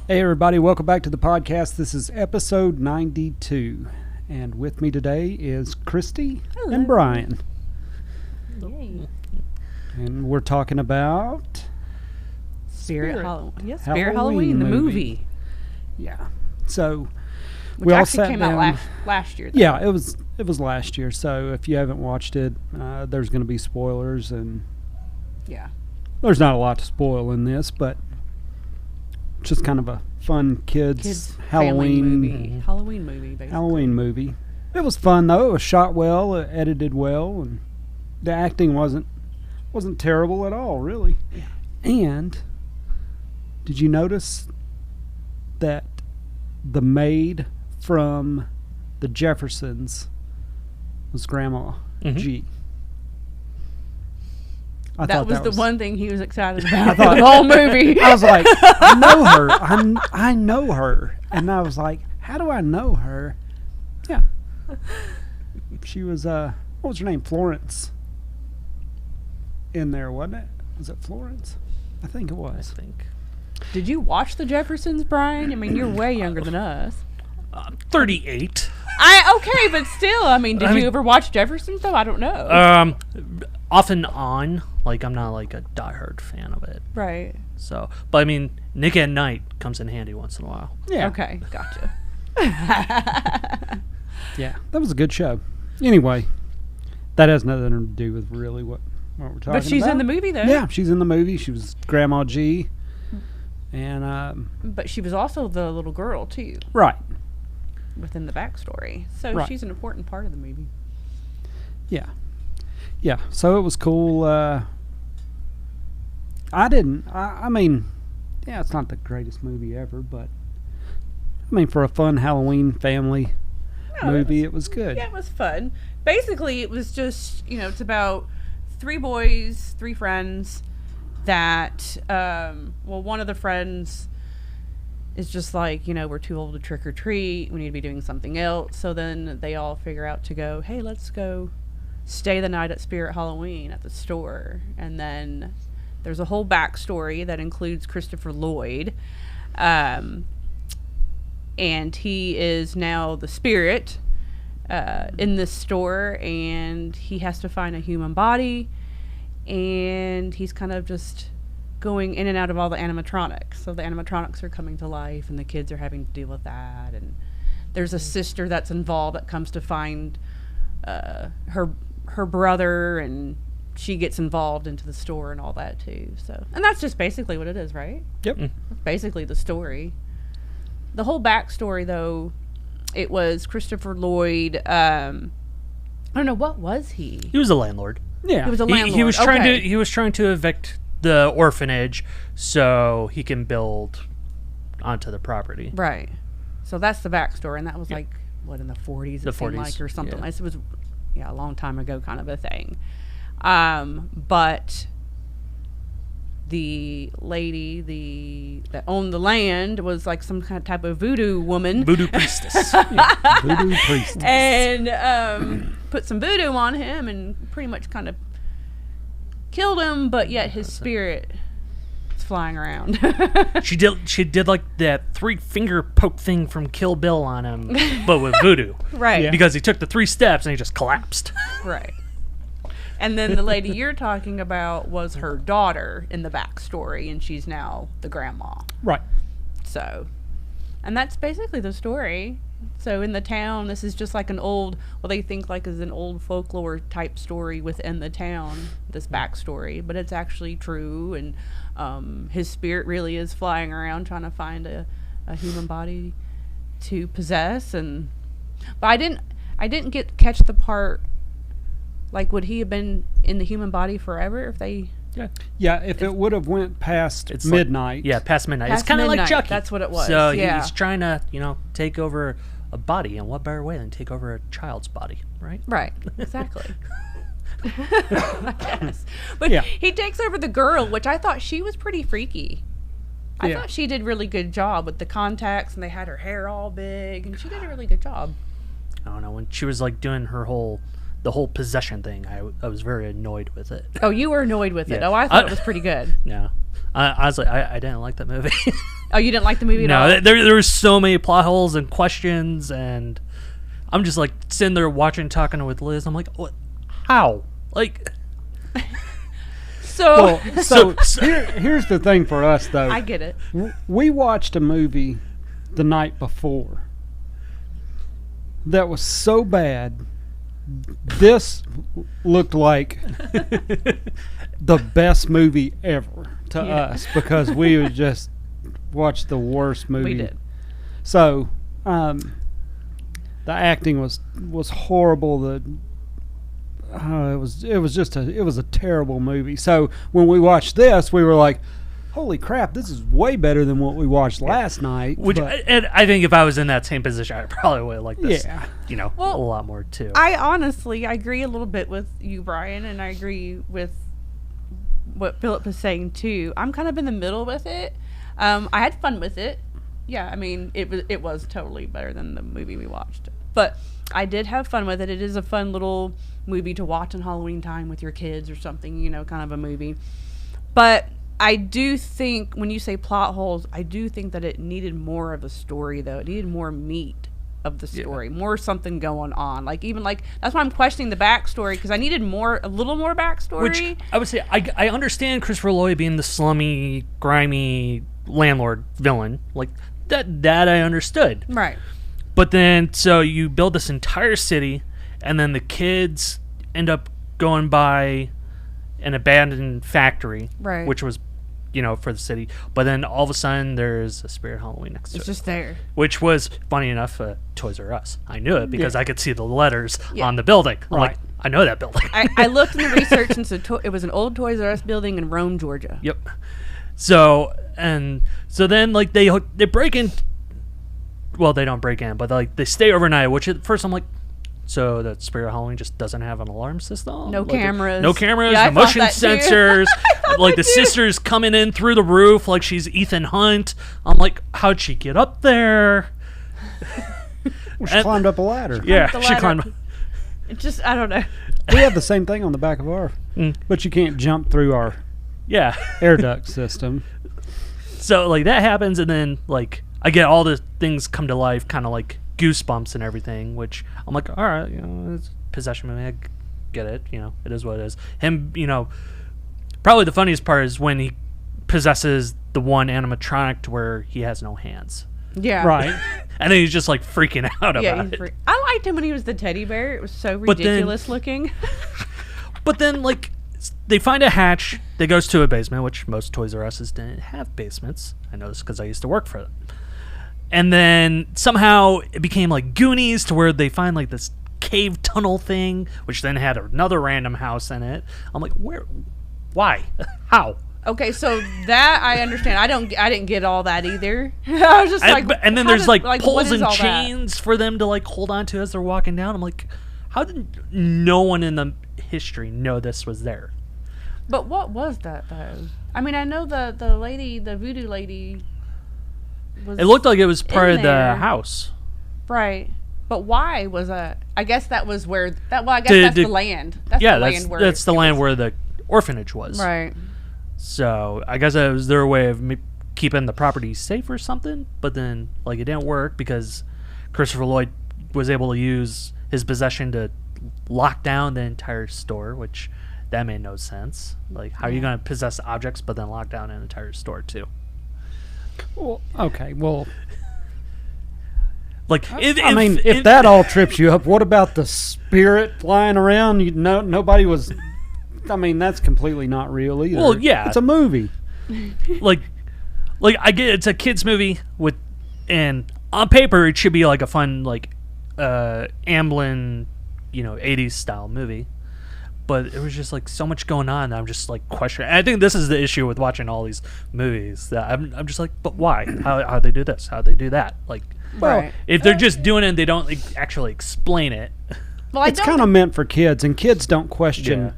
Hey everybody, welcome back to the podcast. This is episode 92. And with me today is Kristy and Brian. Yay. And we're talking about Spirit Halloween. Yes, Halloween Spirit Halloween, the movie. Yeah. So Which we all actually sat came down. out last year. Though. Yeah, it was last year. So if you haven't watched it, there's going to be spoilers, and Yeah. there's not a lot to spoil in this, but it's just kind of a fun kids Halloween movie. Halloween movie, basically. Halloween movie. It was fun though. It was shot well, edited well, and the acting wasn't terrible at all, really. Yeah. And did you notice that the maid from the Jeffersons was Grandma G? I That thought was the one thing he was excited about thought- the whole movie. I was like, I know her. I know her. And I was like, how do I know her? Yeah. She was, what was her name? Florence. In there, wasn't it? Was it Florence? I think it was. I think. Did you watch The Jeffersons, Brian? I mean, you're way younger than us. 38. Okay, but still, I mean, did you ever watch Jeffersons, though? I don't know. Off and on. Like, I'm not like a diehard fan of it. Right. So, but I mean, Nick at Night comes in handy once in a while. Yeah. Okay, gotcha. Yeah. That was a good show. Anyway, that has nothing to do with really what we're talking about. But she's in the movie, though. Yeah, she's in the movie. She was Grandma G. And, But she was also the little girl, too, right. within the backstory. So Right. she's an important part of the movie. Yeah. Yeah, so it was cool. I mean, yeah, it's not the greatest movie ever, but I mean, for a fun Halloween family movie, it was good. Yeah, it was fun. Basically, it was just, it's about three boys, three friends that, one of the friends is just like, we're too old to trick or treat. We need to be doing something else. So then they all figure out to go, hey, let's go stay the night at Spirit Halloween at the store. And then there's a whole backstory that includes Christopher Lloyd. And he is now the spirit in this store, and he has to find a human body, and he's kind of just going in and out of all the animatronics. So the animatronics are coming to life, and the kids are having to deal with that. And there's a sister that's involved that comes to find her brother, and she gets involved into the store and all that too. So, and that's just basically what it is, right? Yep. That's basically the story. The whole backstory, though, it was Christopher Lloyd. I don't know, what was he? He was a landlord. Yeah. He was a landlord. He was trying okay. to. He was trying to evict the orphanage so he can build onto the property. Right. So that's the backstory, and that was like what, in the 40s? The It seemed 40s, like, or something. yeah. It was a long time ago, kind of a thing. But the lady that owned the land was like some kind of type of voodoo woman. Voodoo priestess. Voodoo priest. And put some voodoo on him and pretty much kind of killed him, but yet his spirit is flying around. She did like that 3-finger poke thing from Kill Bill on him, but with voodoo. Right. Yeah. Because he took the 3 steps and he just collapsed. Right. And then the lady you're talking about was her daughter in the backstory, and she's now the grandma. Right. So, and that's basically the story. So in the town, this is just like an old, what they think like is an old folklore type story within the town, this backstory, but it's actually true. And his spirit really is flying around trying to find a human body to possess. But I didn't catch the part, like, would he have been in the human body forever if they... Yeah, if it would have went past It's midnight. Past midnight. Past It's kind of like midnight, Chucky. that's what it was, So yeah. he's trying to, take over a body, and what better way than take over a child's body, right? Right, exactly. I guess. But Yeah. he takes over the girl, which I thought she was pretty freaky. I Yeah. thought she did really good job with the contacts, and they had her hair all big, and she did a really good job. I don't know, when she was like doing the whole possession thing, I was very annoyed with it. Oh, you were annoyed with it. Yeah. Oh, I thought it was pretty good. No. I was like, I didn't like that movie. Oh, you didn't like the movie at all? No, there were so many plot holes and questions, and I'm just like sitting there watching, talking with Liz. I'm like, what? How? Like, so here's the thing for us, though. I get it. We watched a movie the night before that was so bad. This looked like the best movie ever to us because we would just watch the worst movie. We did. So, the acting was horrible. It was a terrible movie. So when we watched this, we were like, holy crap, this is way better than what we watched last night. And I think if I was in that same position, I probably would have liked this, Yeah. A lot more too. I honestly, I agree a little bit with you, Brian, and I agree with what Philip is saying too. I'm kind of in the middle with it. I had fun with it. Yeah, I mean, it was totally better than the movie we watched. But I did have fun with it. It is a fun little movie to watch on Halloween time with your kids or something, kind of a movie. But I do think, when you say plot holes, I do think that it needed more of a story, though. It needed more meat of the story, more something going on. That's why I'm questioning the backstory, because I needed a little more backstory. Which I would say, I understand Christopher Lloyd being the slummy, grimy landlord villain. Like, that I understood. Right. But then, so you build this entire city, and then the kids end up going by an abandoned factory, right, which was, for the city. But then all of a sudden, there's a Spirit Halloween next to it. It's just there. Which was, funny enough, Toys R Us. I knew it because I could see the letters on the building. I'm like, I know that building. I looked in the research, and it was an old Toys R Us building in Rome, Georgia. Yep. So then, they break in. Well, they don't break in, but they stay overnight. Which at first I'm like, so the Spirit Halloween just doesn't have an alarm system? No cameras. No cameras, Yeah, no motion sensors. The too. sister's coming in through the roof like she's Ethan Hunt. I'm like, how'd she get up there? She climbed up a ladder. Yeah, she climbed. It just, I don't know. We have the same thing on the back of our, but you can't jump through our air duct system. So that happens, and then I get all the things come to life, kind of like Goosebumps and everything, which I'm like, all right, it's possession movie. I get it. It is what it is. Him, probably the funniest part is when he possesses the one animatronic to where he has no hands. Yeah. Right. And then he's just freaking out about it. I liked him when he was the teddy bear. It was so ridiculous looking. But then they find a hatch that goes to a basement, which most Toys R Us's didn't have basements. I know this because I used to work for them. And then somehow it became like Goonies, to where they find this cave tunnel thing, which then had another random house in it. I'm like, where? Why? How? Okay, so that I understand. I didn't get all that either. I was just and then there's poles and chains for them to hold on to as they're walking down. I'm like, how did no one in the history know this was there? But what was that though? I mean, I know the lady, the voodoo lady. It looked like it was part of the house. Right. But why was that? I guess that was where that. Well, I guess that's the land. That's the land where that's the land where the orphanage was. Right. So I guess that was their way of keeping the property safe or something. But then it didn't work because Christopher Lloyd was able to use his possession to lock down the entire store, which that made no sense. How are you going to possess objects but then lock down an entire store too? Well, okay. Well, if that all trips you up, what about the spirit flying around? Nobody was. I mean, that's completely not real either. Well, yeah, it's a movie. I get it's a kids movie and on paper it should be a fun Amblin, 80s style movie. But it was just so much going on that I'm just questioning. And I think this is the issue with watching all these movies, that I'm just but why? How they do this? How they do that? If they're just doing it and they don't actually explain it. Well, it's kind of meant for kids, and kids don't question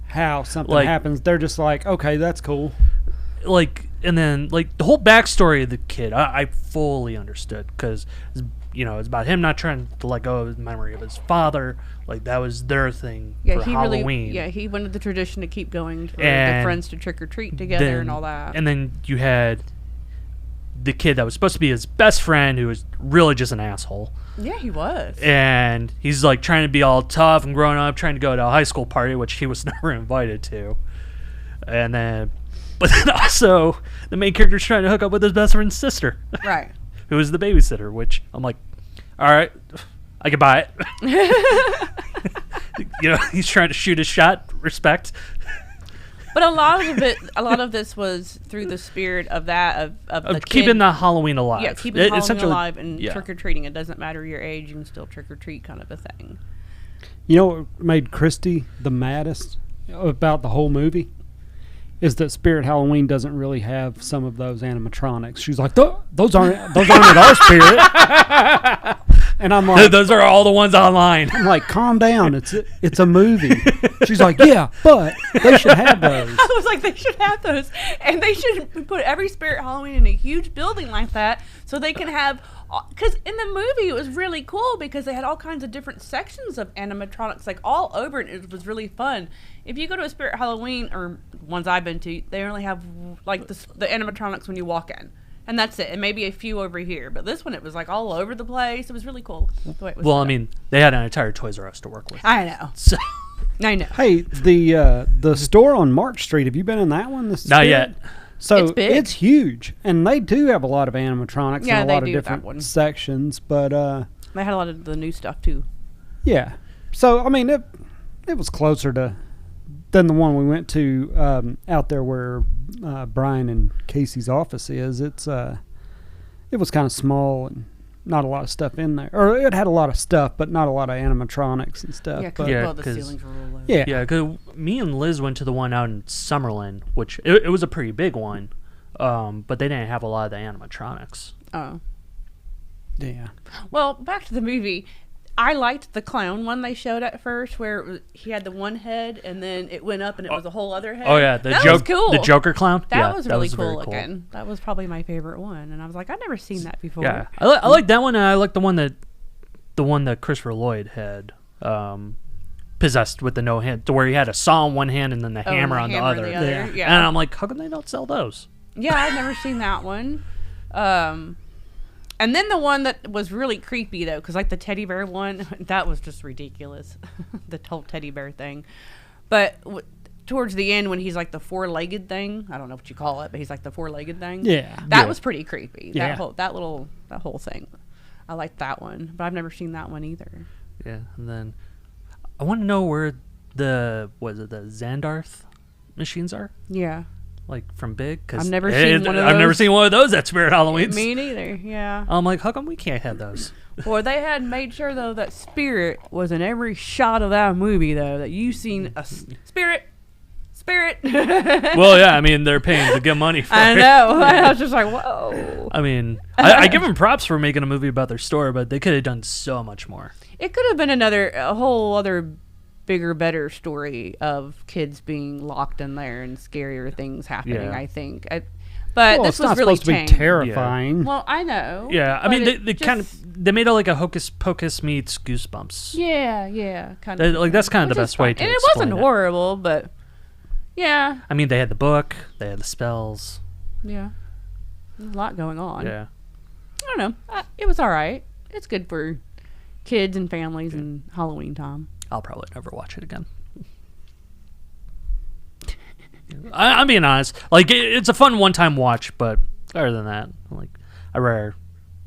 how something happens. They're just okay, that's cool. And then the whole backstory of the kid, I fully understood, because it's about him not trying to let go of his memory of his father. That was their thing for Halloween. He wanted the tradition to keep going for the friends to trick or treat together and all that. And then you had the kid that was supposed to be his best friend, who was really just an asshole. Yeah, he was. And he's like trying to be all tough and grown up, trying to go to a high school party, which he was never invited to. And then, but then also the main character's trying to hook up with his best friend's sister, Right. who is the babysitter, which I'm like, all right, I can buy it. He's trying to shoot his shot. Respect. But a lot of this was through the spirit of the kid, keeping the Halloween alive. Yeah, keeping Halloween essentially alive and yeah. trick or treating. It doesn't matter your age; you can still trick or treat, kind of a thing. You know what made Kristy the maddest about the whole movie? Is that Spirit Halloween doesn't really have some of those animatronics. She's like, those aren't at our Spirit. And I'm like, those are all the ones online. I'm like, calm down. It's a movie. She's like, yeah, but they should have those. I was like, they should have those, and they should put every Spirit Halloween in a huge building like that, so they can have. Because in the movie, it was really cool because they had all kinds of different sections of animatronics, like all over, and it was really fun. If you go to a Spirit Halloween, or ones I've been to, they only have like the animatronics when you walk in, and that's it, and maybe a few over here. But this one, it was like all over the place. It was really cool. The way it was Well, set I up. mean, they had an entire Toys R Us to work with. I know. So I know. Hey, the store on March Street, have you been in that one? not Spirit? yet. So It's big. it's huge, and they do have a lot of animatronics Yeah, in a they lot of do, that one. different sections. But They had a lot of the new stuff too. yeah, so I mean it was closer than the one we went to out there where Brian and Casey's office is. It was kind of small and not a lot of stuff in there, or it had a lot of stuff, but not a lot of animatronics and stuff. Yeah, but Yeah, the 'cause- ceilings were real low. yeah, Yeah, because me and Liz went to the one out in Summerlin, which it was a pretty big one, but they didn't have a lot of the animatronics. Oh. yeah. Well, back to the movie. I liked the clown one they showed at first, where he had the one head and then it went up and it was a whole other head. Oh yeah, that was cool. the Joker clown. That yeah, was that really was very cool looking. That was probably my favorite one, and I was like, I've never seen that before. Yeah, I like that one, and I like the one that Christopher Lloyd had possessed with the no hand, to where he had a saw in one hand and then the Oh, hammer the on hammer the other. on the other, Yeah. yeah. And I'm like, how come they don't sell those? Yeah, I've never seen that one. And then the one that was really creepy though, because like the teddy bear one, that was just ridiculous. The whole teddy bear thing. But towards the end, when he's like the four-legged thing, I don't know what you call it, but he's like the four-legged thing. Yeah. That Yeah. was pretty creepy. Yeah. That whole thing. I liked that one, but I've never seen that one either. Yeah, and then I want to know where the Xandarth machines are, Yeah. like from Big. Cause I've never seen one of I've never those. seen one of those at Spirit Halloween. Me neither. Yeah. I'm like, how come we can't have those? Boy, they had made sure though that Spirit was in every shot of that movie though, that you seen a Spirit. Well, yeah, I mean they're paying the good money for I it. know. I was just like, whoa. I mean, I give them props for making a movie about their store, but they could have done so much more. It could have been a whole other bigger, better story of kids being locked in there and scarier things happening, Yeah. I think. But Well, this it's was not really supposed to be tame. terrifying. Well, I know. Yeah, I but mean, it they just- kind of they made it like a Hocus Pocus meets Goosebumps. Yeah, kind of. Like that's kind of Which the is best way fine. to. And it explain wasn't horrible, but yeah, I mean, they had the book, they had the spells. yeah. There's a lot going on. Yeah, I don't know. It was all right. It's good for kids and families and Halloween time. I'll probably never watch it again. I'm being honest. Like it's a fun one-time watch, but other than that, like I rather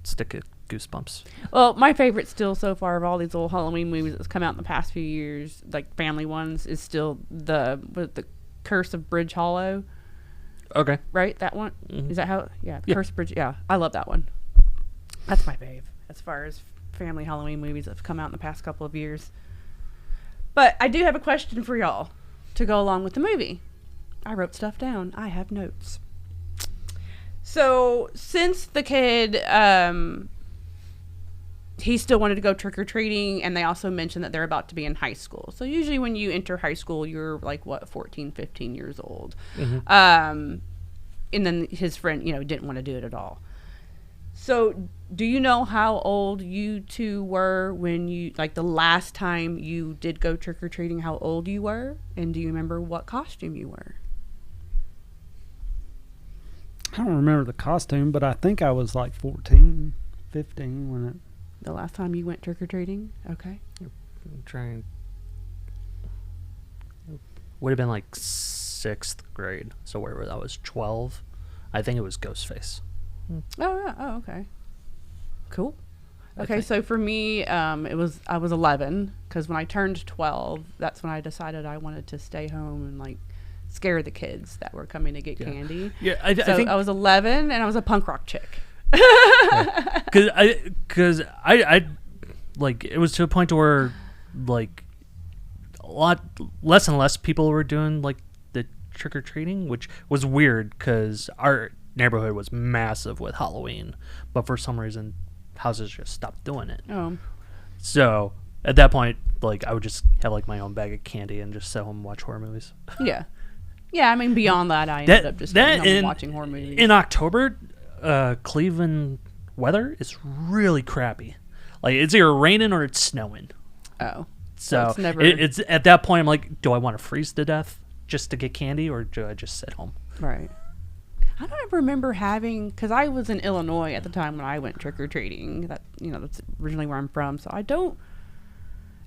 stick at Goosebumps. Well, my favorite still so far of all these old Halloween movies that's come out in the past few years, like family ones, is still the Curse of Bridge Hollow. Okay. Right? That one? Mhm. Is that how? Yeah. Yeah. Curse of Bridge. Yeah. I love that one. That's my fave as far as family Halloween movies that have come out in the past couple of years. But I do have a question for y'all to go along with the movie. I wrote stuff down. I have notes. So, since the kid, he still wanted to go trick-or-treating, and they also mentioned that they're about to be in high school. So, usually when you enter high school, you're like, 14, 15 years old. Mm-hmm. And then his friend, didn't want to do it at all. So, do you know how old you two were when the last time you did go trick-or-treating, how old you were? And do you remember what costume you were? I don't remember the costume, but I think I was like 14, 15 when it. The last time you went trick-or-treating? Okay. I'm trying. Would have been like 6th grade. So where I was 12. I think it was Ghostface. Oh, yeah. Oh, okay. Cool. Okay, think. so for me, I was 11 because when I turned 12, that's when I decided I wanted to stay home and like scare the kids that were coming to get candy. Yeah, I So think I was 11 and I was a punk rock chick. because I like it was to a point where like a lot less and less people were doing like the trick or treating, which was weird because our neighborhood was massive with Halloween, but for some reason houses just stopped doing it. Oh, So at that point, like I would just have like my own bag of candy and just sit home and watch horror movies. yeah. Yeah, I mean, beyond that, I ended up just staying home and watching horror movies. In October, Cleveland weather is really crappy. Like it's either raining or it's snowing. Oh. So it's never... it's at that point I'm like, do I want to freeze to death just to get candy, or do I just sit home? Right. I don't ever remember having, because I was in Illinois at the time when I went trick-or-treating. That's originally where I'm from. So I don't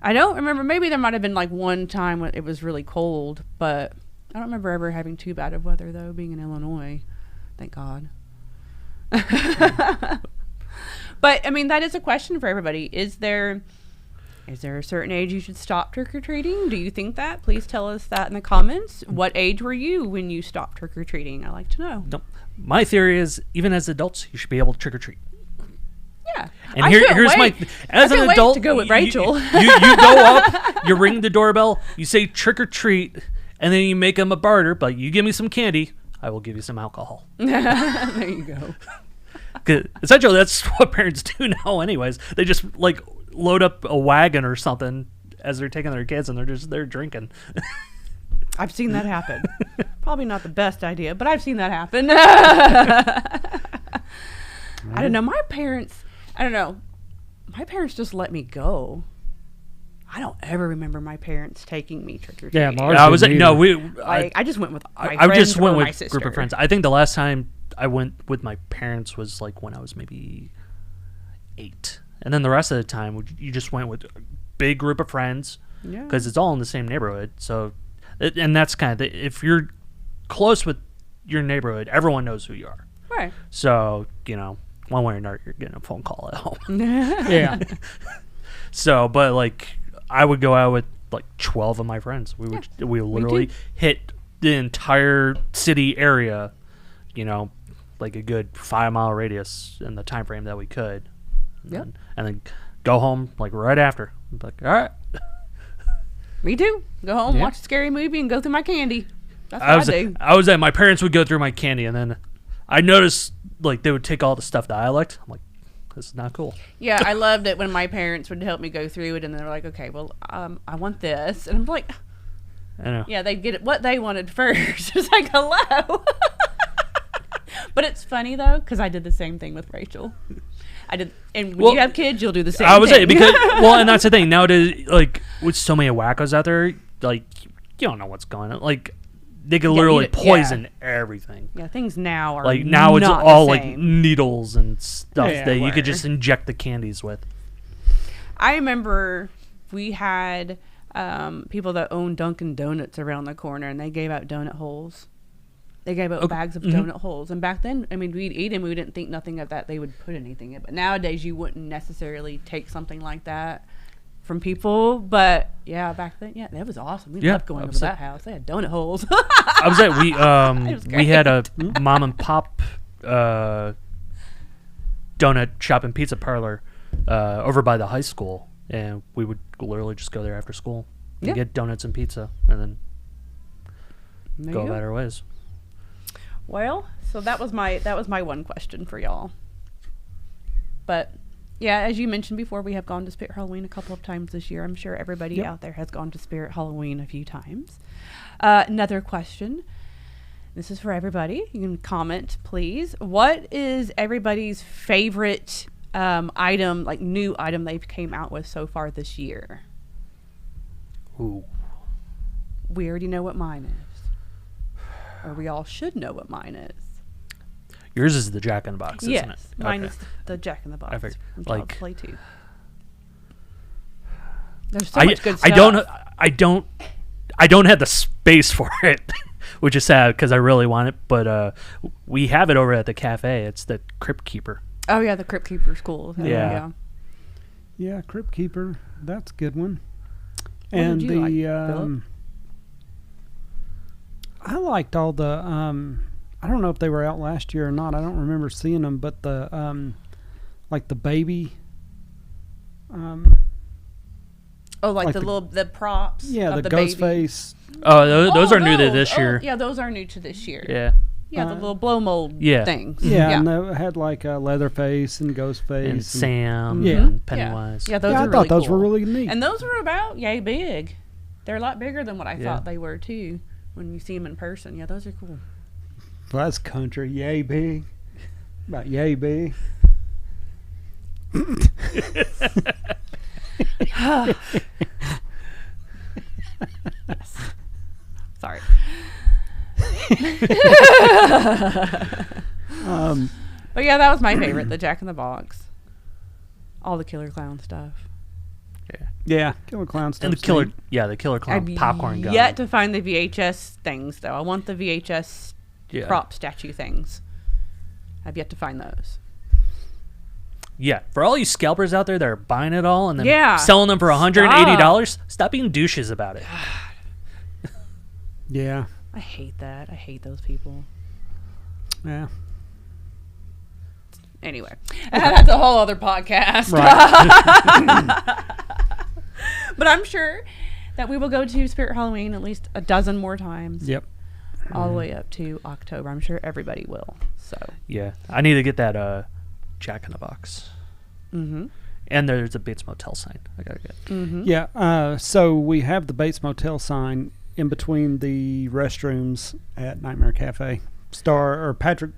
remember. Maybe there might have been like one time when it was really cold, but I don't remember ever having too bad of weather though, being in Illinois. Thank God. But I mean, that is a question for everybody. Is there a certain age you should stop trick-or-treating? Do you think that? Please tell us that in the comments. What age were you when you stopped trick-or-treating? I'd like to know. No, my theory is even as adults, you should be able to trick or treat. Yeah. And here's my as an adult to go with Rachel. You go up, you ring the doorbell, you say trick or treat, and then you make them a barter. But you give me some candy, I will give you some alcohol. There you go. 'Cause essentially, that's what parents do now. Anyways, they just like load up a wagon or something as they're taking their kids, and they're drinking. I've seen that happen. Probably not the best idea, but I've seen that happen. I don't know. My parents just let me go. I don't ever remember my parents taking me trick or treating. Yeah, Mars I was didn't no, either. I just went with my I friends just went or my with a sister. group of friends. I think the last time I went with my parents was like when I was maybe 8, and then the rest of the time you just went with a big group of friends Yeah. because it's all in the same neighborhood. So, and that's kind of if you're close with your neighborhood, everyone knows who you are. Right. So one way or another, you're getting a phone call at home. Yeah. So, but like I would go out with like 12 of my friends. We literally hit the entire city area, like a good 5-mile radius in the time frame that we could. Yep. And then go home like right after. Like, all right. Me too. Go home, Yeah. watch a scary movie, and go through my candy. That's what I do. I was at my parents would go through my candy, and then I noticed like they would take all the stuff that I liked. I'm like, this is not cool. Yeah, I loved it when my parents would help me go through it, and they're like, okay, well, I want this. And I'm like, I know. yeah, they'd get it what they wanted first. It's like, hello. But it's funny, though, because I did the same thing with Rachel. And when you have kids, you'll do the same I was thing. saying because and that's the thing nowadays. Like with so many wackos out there, like you don't know what's going on. Like they could literally poison everything. Yeah, things now are Like now it's not all the like same. needles and stuff Yeah, that you could where- just inject the candies with. I remember we had people that owned Dunkin' Donuts around the corner, and they gave out donut holes. They gave out bags of donut holes. And back then, I mean, we'd eat them. We didn't think nothing of that. They would put anything in. But nowadays, you wouldn't necessarily take something like that from people. But, yeah, back then, yeah, that was awesome. We loved going over to that house. They had donut holes. I was at we had a great. mom and pop donut shop and pizza parlor over by the high school, and we would literally just go there after school and get donuts and pizza, and then go about our ways. Well, so that was my one question for y'all. But yeah, as you mentioned before, we have gone to Spirit Halloween a couple of times this year. I'm sure everybody out there has gone to Spirit Halloween a few times. Another question. This is for everybody. You can comment, please. What is everybody's favorite item, like new item they've came out with so far this year? Ooh. We already know what mine is. Or we all should know what mine is. Yours is the Jack in the Box, isn't it? Yes, mine is the Jack in the Box. I figured, from like- Child's Play 2. There's so much good stuff. I don't have the space for it, which is sad because I really want it. But we have it over at the cafe. It's the Crypt Keeper. Oh yeah, the Crypt Keeper's cool. Yeah. Yeah, Crypt Keeper. That's a good one. What And did you like, Philip? I liked all the I don't know if they were out last year or not. I don't remember seeing them, but the like the baby Oh, like the the props. yeah, of the baby. ghost face. Oh, those are new to this Oh, year. yeah, those are new to this year. Yeah. Yeah, the little blow mold Yeah. things. Yeah, and they had like a Leatherface and Ghostface And Sam Yeah. and Pennywise. Yeah, those Yeah, are I thought those cool. were really neat. And those were about yay big. They're a lot bigger than what I Yeah. thought they were too. When you see them in person, yeah, those are cool. Well, that's country, yay big. About yay big. Sorry. But yeah, that was my favorite, the Jack in the Box. All the Killer Clown stuff. Yeah, Killer Clown stuff. And the Killer Clown I've popcorn gun. yet to find the VHS things though. I want the VHS Yeah. prop statue things. I've yet to find those. Yeah, for all you scalpers out there that are buying it all and then Yeah. selling them for $180, stop being douches about it. Yeah, I hate that. I hate those people. yeah. Anyway, that's a whole other podcast. Right. But I'm sure that we will go to Spirit Halloween at least a dozen more times. Yep. All the way up to October. I'm sure everybody will. So. Yeah, I need to get that Jack in the Box. Mm-hmm. And there's a Bates Motel sign I gotta get. Mm-hmm. Yeah, so we have the Bates Motel sign in between the restrooms at Nightmare Cafe. Patrick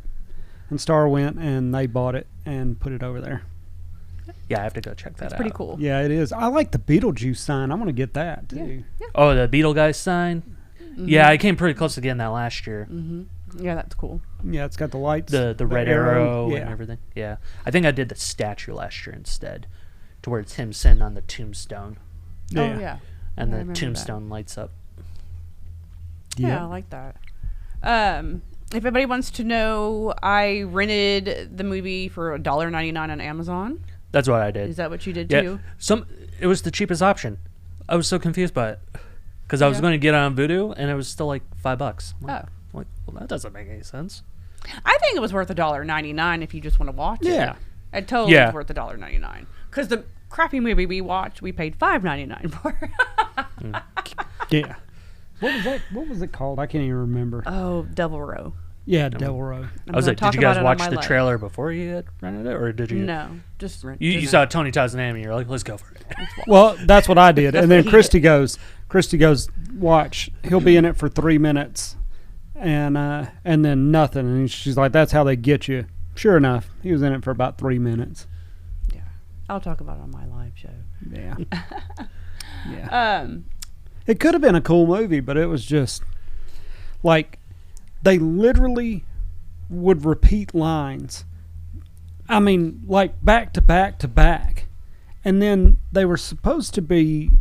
and Star went and they bought it and put it over there. Yeah, I have to go check that out. That's pretty cool. Yeah, it is. I like the Beetlejuice sign. I'm going to get that, Yeah. too. Yeah. Oh, the Beetle Guy sign? Mm-hmm. Yeah, I came pretty close to getting that last year. Mm-hmm. Yeah, that's cool. Yeah, it's got the lights. The red arrow Yeah. and everything. Yeah. I think I did the statue last year instead, to where it's him sitting on the tombstone. Yeah. Oh, yeah. And I the remember tombstone lights up. Yeah, I like that. If anybody wants to know, I rented the movie for $1.99 on Amazon. That's what I did. Is that what you did Yeah. too? It was the cheapest option. I was so confused by it. Because I was Yeah. going to get it on Vudu, and it was still like $5. I'm like, Oh. well, that doesn't make any sense. I think it was worth $1.99 if you just want to watch it. Yeah. It totally Yeah. was worth $1.99. Because the crappy movie we watched, we paid $5.99 for. Yeah. What was it called? I can't even remember. Oh, Devil Row. Yeah, Devil Row. I was like, did you guys watch the trailer before you had rented it, or did you? No, just rent. You saw Tony Todd's name, and you're like, let's go for it. Well, that's what I did. And then what he Christy goes, watch. He'll be in it for 3 minutes. And then nothing. And she's like, that's how they get you. Sure enough, he was in it for about 3 minutes. Yeah, I'll talk about it on my live show. Yeah. Yeah. Um, It could have been a cool movie, but it was just like they literally would repeat lines. I mean, like back to back to back. And then they were supposed to be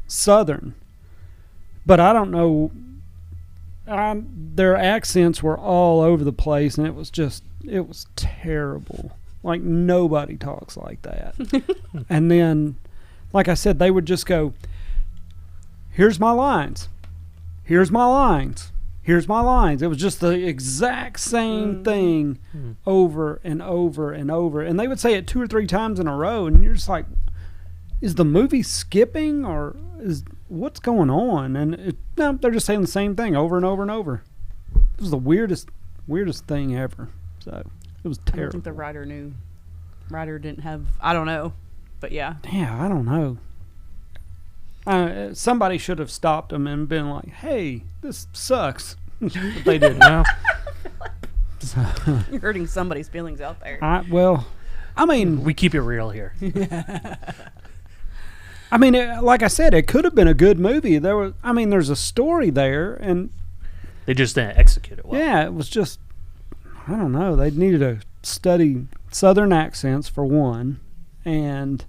Southern. But I don't know. Their accents were all over the place, and it was terrible. Like nobody talks like that. And then, like I said, they would just go, here's my lines. Here's my lines. Here's my lines. It was just the exact same thing over and over and over. And they would say it 2 or 3 times in a row. And you're just like, is the movie skipping or is what's going on? And no, they're just saying the same thing over and over and over. It was the weirdest thing ever. So it was I don't terrible. think the writer didn't have. I don't know, but yeah. Yeah, I don't know. Somebody should have stopped them and been like, hey, this sucks. But they didn't. No. So, You're hurting somebody's feelings out there. I mean, We keep it real here. like I said, it could have been a good movie. There's a story there, and They just didn't execute it well. yeah, it was just, I don't know. They needed to study Southern accents for one, and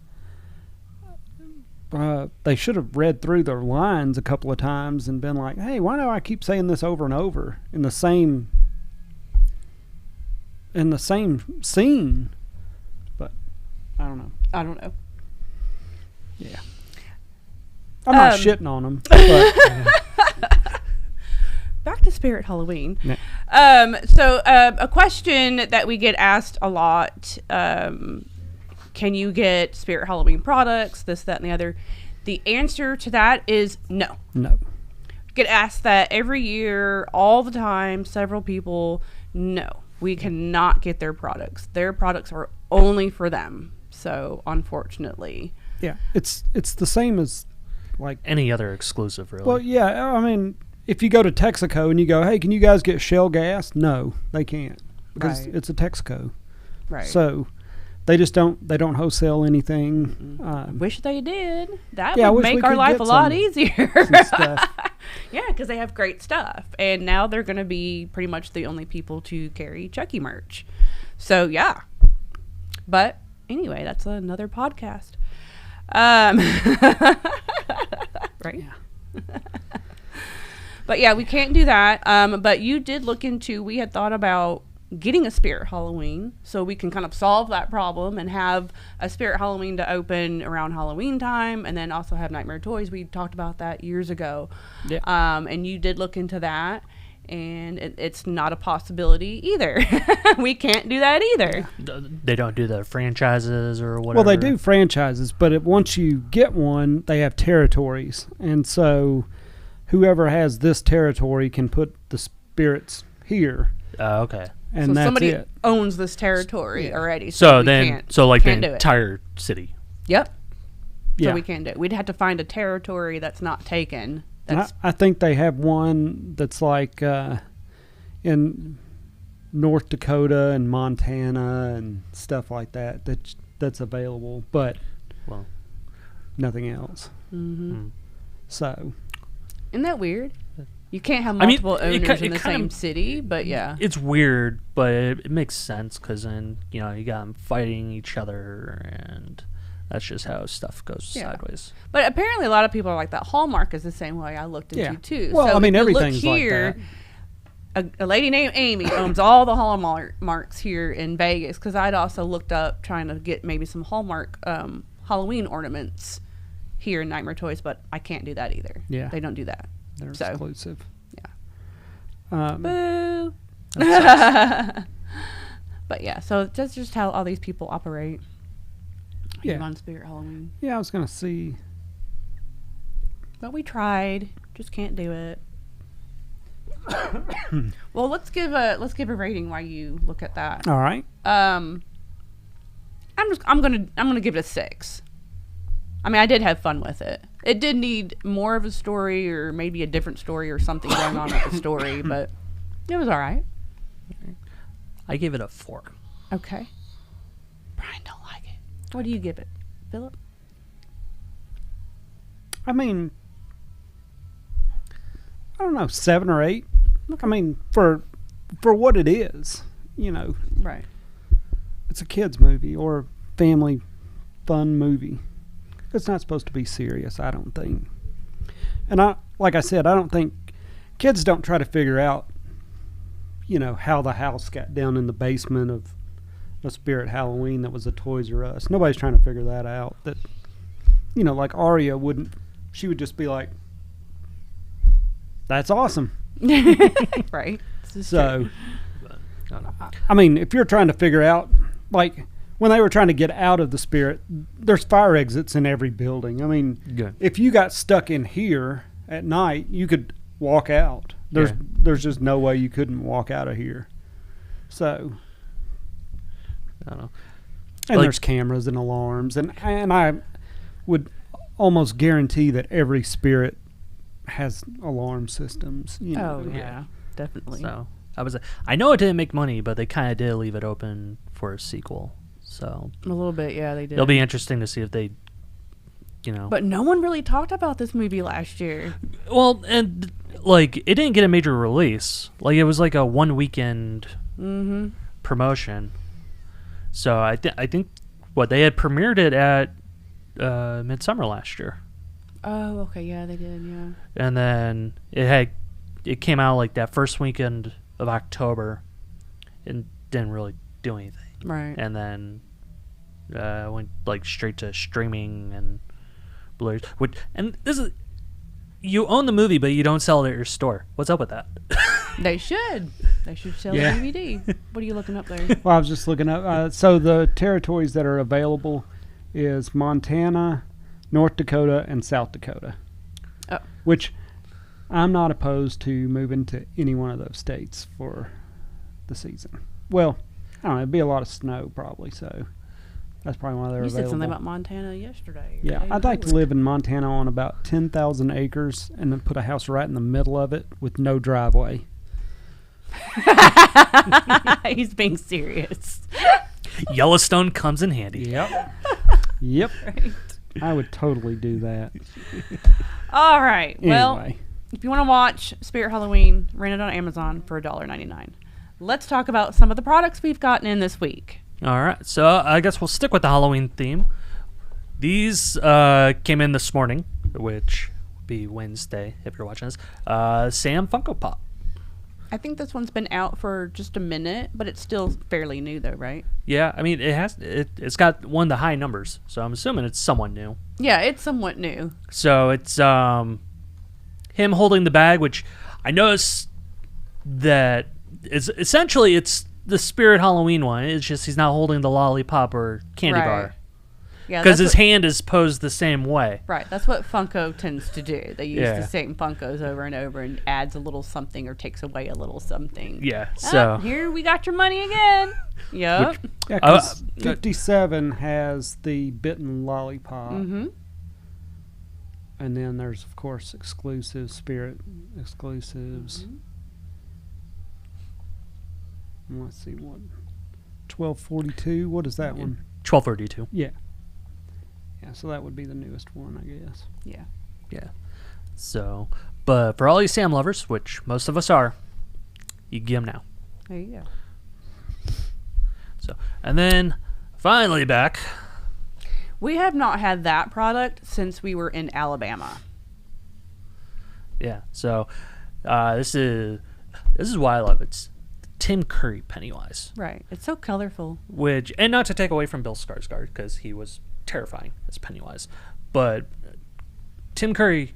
they should have read through their lines a couple of times and been like, "Hey, why do I keep saying this over and over in the same scene?" But I don't know. Yeah, I'm not shitting on them, but. Back to Spirit Halloween. Yeah. So a question that we get asked a lot, can you get Spirit Halloween products, this, that, and the other? The answer to that is no. No. Get asked that every year, all the time, several people. No, we cannot get their products. Their products are only for them. So, unfortunately. Yeah, it's the same as like any other exclusive, really. Well, yeah, I mean, if you go to Texaco and you go, "Hey, can you guys get shell gas?" No, they can't because Right. it's a Texaco. Right. So they just don't wholesale anything. Wish they did. That Yeah, I would wish we make our could life get a lot some- easier. some stuff. Yeah, because they have great stuff. And now they're going to be pretty much the only people to carry Chucky merch. So, yeah. But anyway, that's another podcast. Right? Yeah. But yeah, we can't do that. But you did look into, we had thought about getting a Spirit Halloween so we can kind of solve that problem and have a Spirit Halloween to open around Halloween time and then also have Nightmare Toys. We talked about that years ago. Yeah. And you did look into that, and it's not a possibility either. We can't do that either. They don't do the franchises or whatever. Well, they do franchises, but once you get one, they have territories, and so whoever has this territory can put the spirits here, Okay. and So that's somebody it. owns this territory already. So we then, can't- like the can't do it. entire city. Yep. Yeah. So we can't do it. We'd have to find a territory that's not taken. And That's I think they have one that's like in North Dakota and Montana and stuff like that. That's available, but Well, nothing else. mm. So Isn't that weird? You can't have I mean, multiple it owners ki- in it the kind same of- city, but yeah. it's weird, but it makes sense because then you got them fighting each other, and that's just how stuff goes Yeah. sideways. But apparently a lot of people are like that. Hallmark is the same way. I looked into Yeah. too. Well, so I mean, if you look everything's like here, a lady named Amy owns all the Hallmarks here in Vegas, because I'd also looked up trying to get maybe some Hallmark Halloween ornaments here in Nightmare Toys, but I can't do that either. Yeah. They don't do that. they're So, exclusive. yeah. Boo. But yeah, so that's just how all these people operate. Yeah. On Spirit Halloween. Yeah, I was gonna see. But we tried, just can't do it. Well, let's give a rating while you look at that. All right. I'm gonna give it a 6. I mean, I did have fun with it. It did need more of a story, or maybe a different story, or something going on with the story, but it was all right. I gave it a 4. Okay. Brian don't like it. What do you give it, Philip? I mean, I don't know, 7 or 8. I mean, for what it is, Right. it's a kids movie or family fun movie. It's not supposed to be serious, I don't think. And like I said, I don't think kids don't try to figure out, how the house got down in the basement of a Spirit Halloween that was a Toys R Us. Nobody's trying to figure that out. That, like Aria wouldn't. She would just be like, "That's awesome." Right. This is So, But, I don't know. I mean, if you're trying to figure out, like, when they were trying to get out of the Spirit, there's fire exits in every building. I mean, Yeah. if you got stuck in here at night, you could walk out. There's just no way you couldn't walk out of here. So, I don't know. and Like- there's cameras and alarms, and I would almost guarantee that every Spirit has alarm systems. Oh yeah, definitely. So I know it didn't make money, but they kind of did leave it open for a sequel. So A little bit, yeah, they did. it'll be interesting to see if they, But no one really talked about this movie last year. Well, and like it didn't get a major release. Like it was like a one weekend promotion. So I think what they had premiered it at Midsummer last year. Oh, okay, yeah, they did, yeah. And then it came out like that first weekend of October and didn't really do anything. Right. And then went like straight to streaming and Blu-rays. And this is, you own the movie, but you don't sell it at your store. What's up with that? They should. They should sell Yeah. a DVD. What are you looking up there? Well, I was just looking up. So the territories that are available is Montana, North Dakota, and South Dakota. Oh. Which I'm not opposed to moving to any one of those states for the season. Well, I don't know. It'd be a lot of snow probably, so that's probably why they're You available. said something about Montana yesterday. or Yeah, the day I'd like to before. live in Montana on about 10,000 acres and then put a house right in the middle of it with no driveway. He's being serious. Yellowstone comes in handy. Yep. Yep. Right. I would totally do that. All right. Well, Anyway. if you want to watch Spirit Halloween, rent it on Amazon for $1.99. Let's talk about some of the products we've gotten in this week. All right, so I guess we'll stick with the Halloween theme. These came in this morning, which would be Wednesday if you're watching this. Sam Funko Pop. I think this one's been out for just a minute, but it's still fairly new, though, right? Yeah, I mean it's got one of the high numbers, so I'm assuming it's somewhat new. Yeah, it's somewhat new. So it's him holding the bag, which I noticed that is essentially it's the Spirit Halloween one. It's just he's not holding the lollipop or candy Right. bar Yeah, because that's his hand is posed the same way. right. That's what Funko tends to do. They use Yeah. the same Funkos over and over and adds a little something or takes away a little something. Yeah, Ah, so here we got your money again. Yep. Yeah, 'cause 57 has the bitten lollipop. Mm-hmm. And then there's, of course, exclusive Spirit exclusives. Mm-hmm. Let's see, what? 1242. What is that one? 1232. Yeah. Yeah, so that would be the newest one, I guess. Yeah. Yeah. So, but for all you Sam lovers, which most of us are, you get them now. There you go. So, and then finally back. We have not had that product since we were in Alabama. Yeah. So, this is why I love it. It's Tim Curry Pennywise, Right. It's so colorful. which, and not to take away from Bill Skarsgård because he was terrifying as Pennywise, but Tim Curry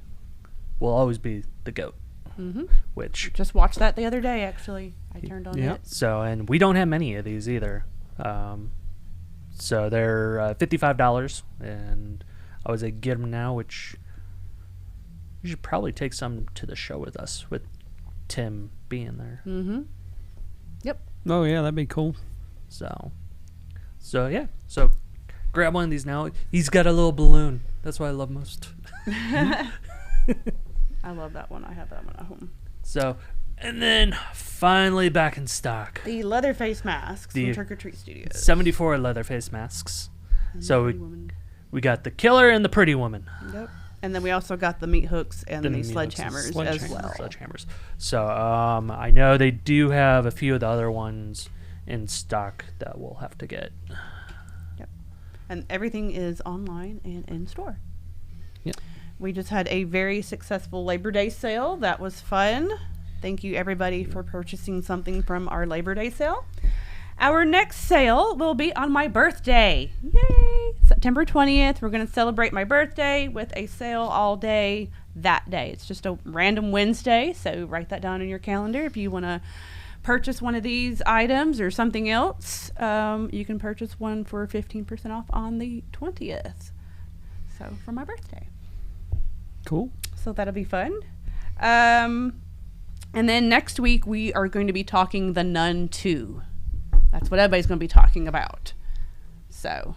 will always be the GOAT. Mm-hmm. Which Just watched that the other day, actually. I turned on Yep. it. so, and we don't have many of these either. So they're $55, and I would say get them now, which you should probably take some to the show with us, with Tim being there. Mm-hmm. Yep. Oh, yeah, that'd be cool. So yeah. So grab one of these now. He's got a little balloon. That's what I love most. I love that one. I have that one at home. So, and then finally back in stock, The Leatherface masks The from Trick or Treat Studios. 74 Leatherface masks. And So the Pretty Woman. we got the Killer and the Pretty Woman. Yep. And then we also got the meat hooks and the meat hooks and sledgehammers as well. Sledgehammers. So I know they do have a few of the other ones in stock that we'll have to get. Yep. And everything is online and in store. Yep. We just had a very successful Labor Day sale. That was fun. Thank you, everybody, for purchasing something from our Labor Day sale. Our next sale will be on my birthday. Yay! September 20th. We're going to celebrate my birthday with a sale all day that day. It's just a random Wednesday, so write that down in your calendar. If you want to purchase one of these items or something else, you can purchase one for 15% off on the 20th. So, for my birthday. Cool. So that'll be fun. And then next week we are going to be talking The Nun 2. That's what everybody's going to be talking about. So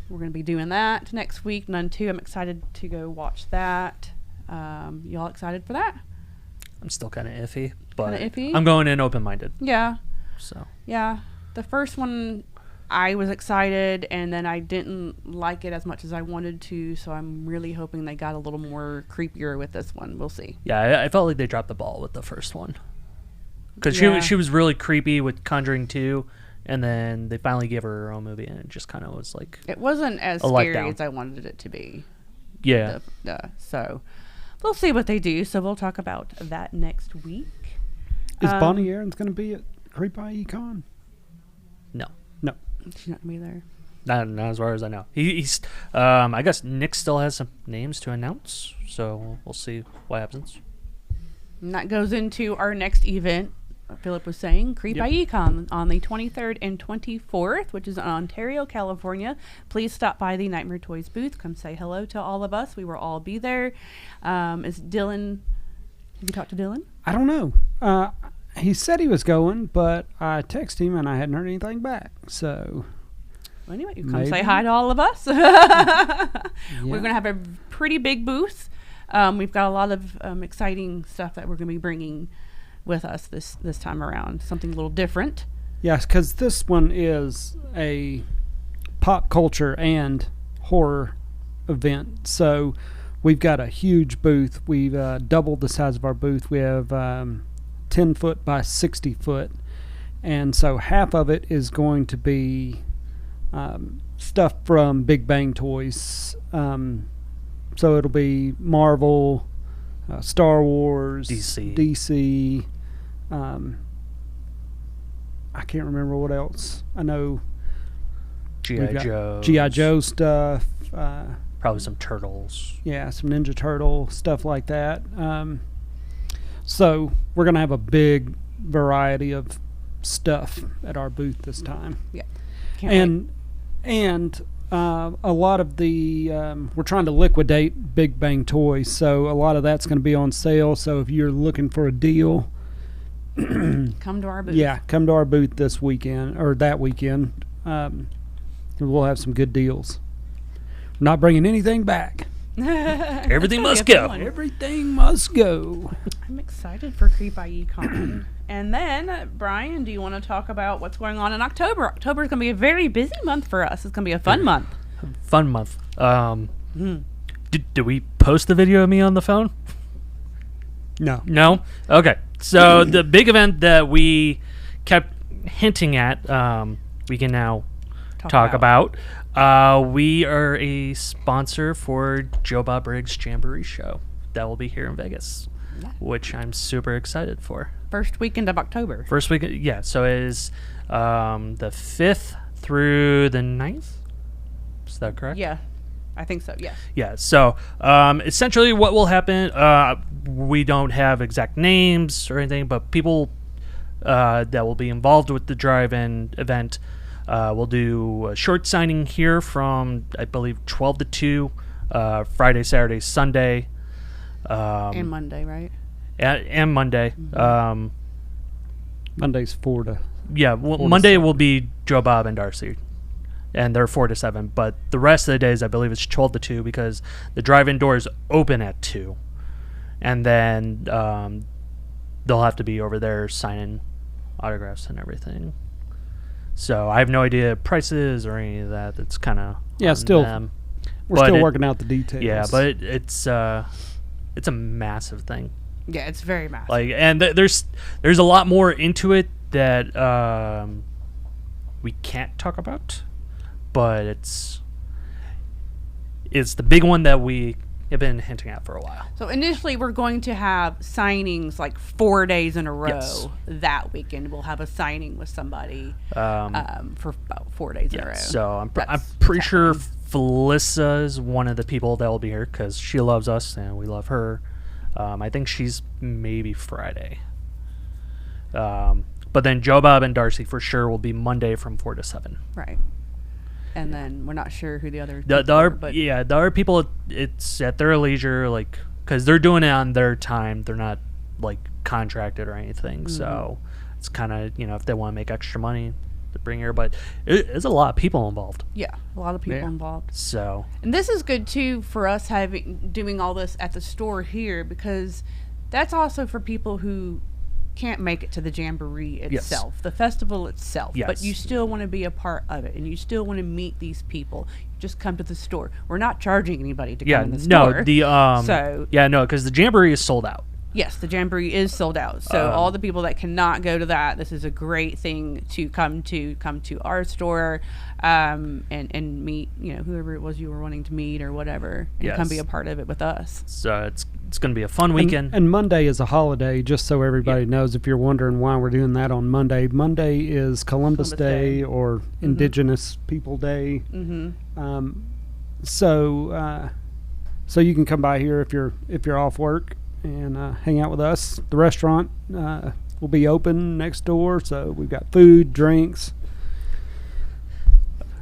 we're going to be doing that next week. Nun 2. I'm excited to go watch that. Y'all excited for that? I'm still kind of iffy, but Kinda iffy? I'm going in open-minded. Yeah. So Yeah. The first one, I was excited, and then I didn't like it as much as I wanted to, so I'm really hoping they got a little more creepier with this one. We'll see. yeah, I felt like they dropped the ball with the first one. because Yeah. she was really creepy with Conjuring 2, and then they finally gave her own movie, and it just kind of was like It wasn't as a scary letdown. as I wanted it to be. yeah. So we'll see what they do. So we'll talk about that next week. Is Bonnie Aaron's going to be at Creepycon? No, No. She's not gonna be there. not as far as I know. He's I guess Nick still has some names to announce, so we'll see what happens. And that goes into our next event. Philip was saying Creepycon on the 23rd and 24th, which is in Ontario, California. Please stop by the Nightmare Toys booth. Come say hello to all of us. We will all be there. Is Dylan? Have you talked to Dylan? I don't know. He said he was going, but I texted him and I hadn't heard anything back. So Well, anyway, you come say Maybe. hi to all of us. yeah. We're going to have a pretty big booth. We've got a lot of exciting stuff that we're going to be bringing with us this time around. Something a little different. Yes, because this one is a pop culture and horror event. So we've got a huge booth. We've doubled the size of our booth. We have 10 foot by 60 foot. And so half of it is going to be stuff from Big Bang Toys. So it'll be Marvel, Star Wars, DC. I can't remember what else. I know G.I. Joe. G.I. Joe stuff. Probably some turtles. Yeah, some Ninja Turtle stuff like that. So we're going to have a big variety of stuff at our booth this time. Yeah. Can't wait. And a lot of the we're trying to liquidate Big Bang Toys, so a lot of that's going to be on sale. So if you're looking for a deal, Come to our booth. yeah, come to our booth this weekend or that weekend. We'll have some good deals. We're not bringing anything back. Everything It's must gonna be a go. fun one. Everything must go. I'm excited for Creepycon. And then, Brian, do you want to talk about what's going on in October? October is going to be a very busy month for us. It's going to be a fun month. Fun month. Did we post the video of me on the phone? No. No? Okay. So the big event that we kept hinting at, we can now talk about. We are a sponsor for Joe Bob Briggs' Jamboree show that will be here in Vegas, which I'm super excited for. First weekend of October. First week, yeah. So it is the 5th through the 9th. Is that correct? Yeah, I think so, yes. Yeah, so essentially what will happen, we don't have exact names or anything, but people that will be involved with the drive-in event will do a short signing here from, I believe, 12 to 2, Friday, Saturday, Sunday. And Monday, right? And Monday. Mm-hmm. Monday's 4 to. Yeah, well, 4 to Monday 7. will be Joe Bob and Darcy. And they're 4 to 7. But the rest of the days, I believe it's 12 to 2 because the drive-in doors open at 2. And then they'll have to be over there signing autographs and everything. So I have no idea prices or any of that. It's kind of Yeah, still. them. We're But still working out the details. Yeah, but it's a massive thing. Yeah, it's very massive. Like, and there's a lot more into it that we can't talk about, but it's the big one that we have been hinting at for a while. So initially we're going to have signings like 4 days in a row. Yes. That weekend we'll have a signing with somebody for about 4 days in a row. So I'm That's pretty sure happening. Felissa is one of the people that will be here because she loves us and we love her. I think she's maybe Friday. But then Joe Bob and Darcy for sure will be Monday from 4 to 7. Right. And then we're not sure who the other The people are, other, but yeah, the other people, it's at their leisure, like, because they're doing it on their time. They're not, like, contracted or anything. Mm-hmm. So it's kind of, if they want to make extra money to bring here. But it's a lot of people involved. yeah, a lot of people Yeah. involved. So, And this is good too for us doing all this at the store here because that's also for people who can't make it to the jamboree itself, the festival itself. But Yes. you still want to be a part of it and you still want to meet these people. Just come to the store. We're not charging anybody to yeah, come in the store. no, because the Jamboree is sold out. Yes, the Jamboree is sold out. So all the people that cannot go to that, this is a great thing to come to our store, and meet, whoever it was you were wanting to meet or whatever, and come be a part of it with us. So it's going to be a fun weekend. And Monday is a holiday, just so everybody knows, if you're wondering why we're doing that on Monday. Monday is Columbus Day or Indigenous People Day. So you can come by here if you're off work and hang out with us. The restaurant will be open next door, so we've got food, drinks,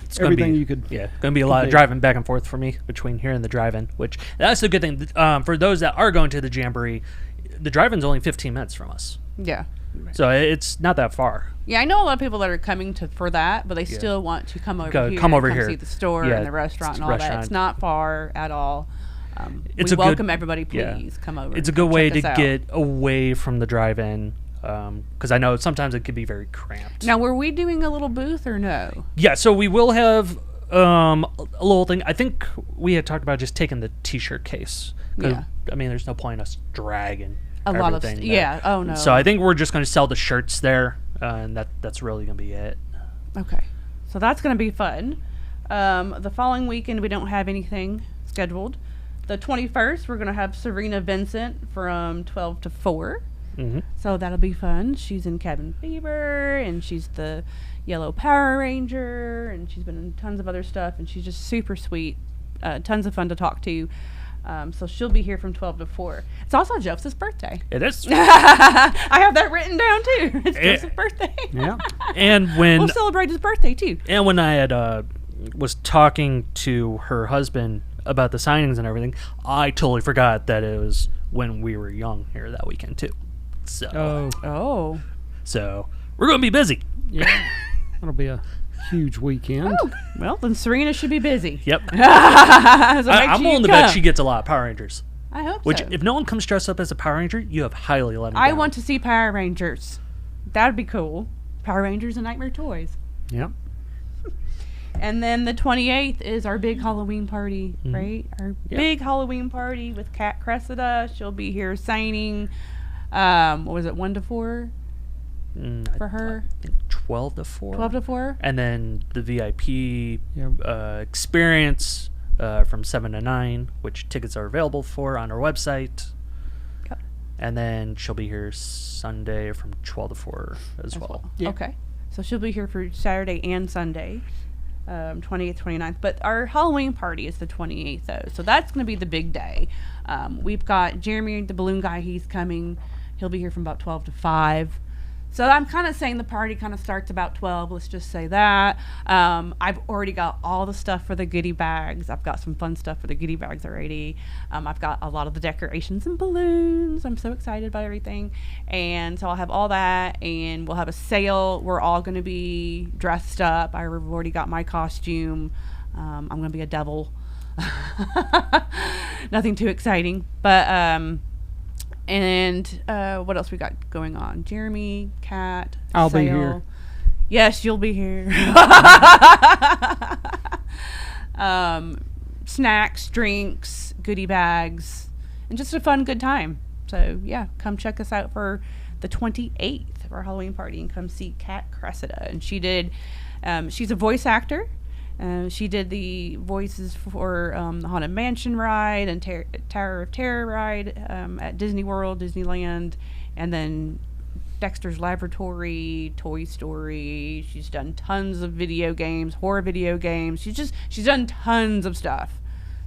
It's everything you could. Yeah, going to be a lot of driving back and forth for me between here and the drive-in, which that's a good thing. For those that are going to the Jamboree, the drive-in's only 15 minutes from us. Yeah. So it's not that far. Yeah, I know a lot of people that are coming for that, but they still want to come over here. Come over here. See the store and the restaurant and all that. It's not far at all. It's we welcome everybody. Please come over. It's a good way to get away from the drive-in, because I know sometimes it could be very cramped. Now, were we doing a little booth or no? Yeah, so we will have a little thing. I think we had talked about just taking the T-shirt case. Yeah. I mean, there's no point us dragging a lot of there. Oh no. So I think we're just going to sell the shirts there, and that's really going to be it. Okay, so that's going to be fun. The following weekend we don't have anything scheduled. The 21st we're going to have Serena Vincent from 12 to 4. So that'll be fun. She's in Cabin Fever, and she's the Yellow Power Ranger, and she's been in tons of other stuff, and she's just super sweet. Tons of fun to talk to. So she'll be here from 12 to 4. It's also Joseph's birthday. It is. I have that written down too. It's Joseph's birthday. Yeah. And when we'll celebrate his birthday too. And when I had was talking to her husband about the signings and everything, I totally forgot that it was when we were young here that weekend too. So so we're going to be busy. Yeah. That'll be a huge weekend. Oh, well, then Serena should be busy. Yep. So I'm willing to bet she gets a lot of Power Rangers. I hope Which, so. if no one comes dressed up as a Power Ranger, you have highly let me I down. want to see Power Rangers. That'd be cool. Power Rangers and Nightmare Toys. Yep. And then the 28th is our big Halloween party, right? Our big Halloween party with Kat Cressida. She'll be here signing, what was it, 1 to 4 for her? I think 12 to 4. 12 to 4? And then the VIP experience from 7 to 9, which tickets are available for on our website. Yep. And then she'll be here Sunday from 12 to 4 as well. Yeah. Okay. So she'll be here for Saturday and Sunday. 28th, 29th, but our Halloween party is the 28th though, so that's going to be the big day. We've got Jeremy, the balloon guy, he's coming. He'll be here from about 12 to 5. So I'm kind of saying the party kind of starts about 12. Let's just say that. I've already got all the stuff for the goodie bags. I've got some fun stuff for the goodie bags already. I've got a lot of the decorations and balloons. I'm so excited about everything. And so I'll have all that, and we'll have a sale. We're all going to be dressed up. I've already got my costume. I'm going to be a devil. Nothing too exciting. But, and what else we got going on? Jeremy, Kat, I'll sale. be here. Yes, you'll be here. Snacks, drinks, goodie bags, and just a fun, good time. So, yeah, come check us out for the 28th of our Halloween party and come see Kat Cressida. And she did, she's a voice actor. She did the voices for the Haunted Mansion ride and Tower of Terror ride at Disney World, Disneyland, and then Dexter's Laboratory, Toy Story. She's done tons of video games, horror video games. She's done tons of stuff.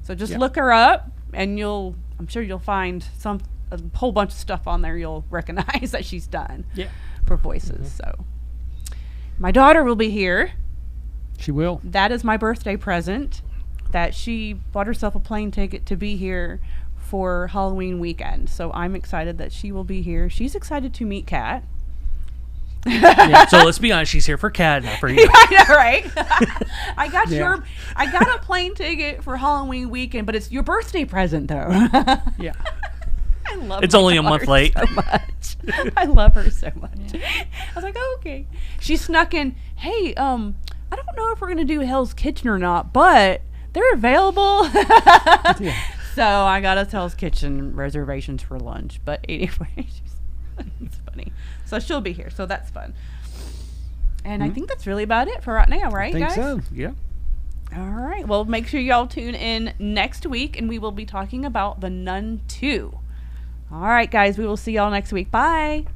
So just look her up, and I'm sure you'll find a whole bunch of stuff on there you'll recognize that she's done for voices. So my daughter will be here. She will. That is my birthday present, that she bought herself a plane ticket to be here for Halloween weekend. So I'm excited that she will be here. She's excited to meet Kat. So let's be honest, she's here for Kat, not for you. I know, right? I got a plane ticket for Halloween weekend, but it's your birthday present though. Yeah. I love It's my only a month daughter late. so much. I love her so much. I was like, oh, okay. She snuck in, hey, I don't know if we're going to do Hell's Kitchen or not, but they're available. So I got us Hell's Kitchen reservations for lunch. But anyway, it's funny. So she'll be here. So that's fun. And I think that's really about it for right now, right, I think guys? so. Yeah. All right. Well, make sure y'all tune in next week, and we will be talking about The Nun 2. All right, guys. We will see y'all next week. Bye.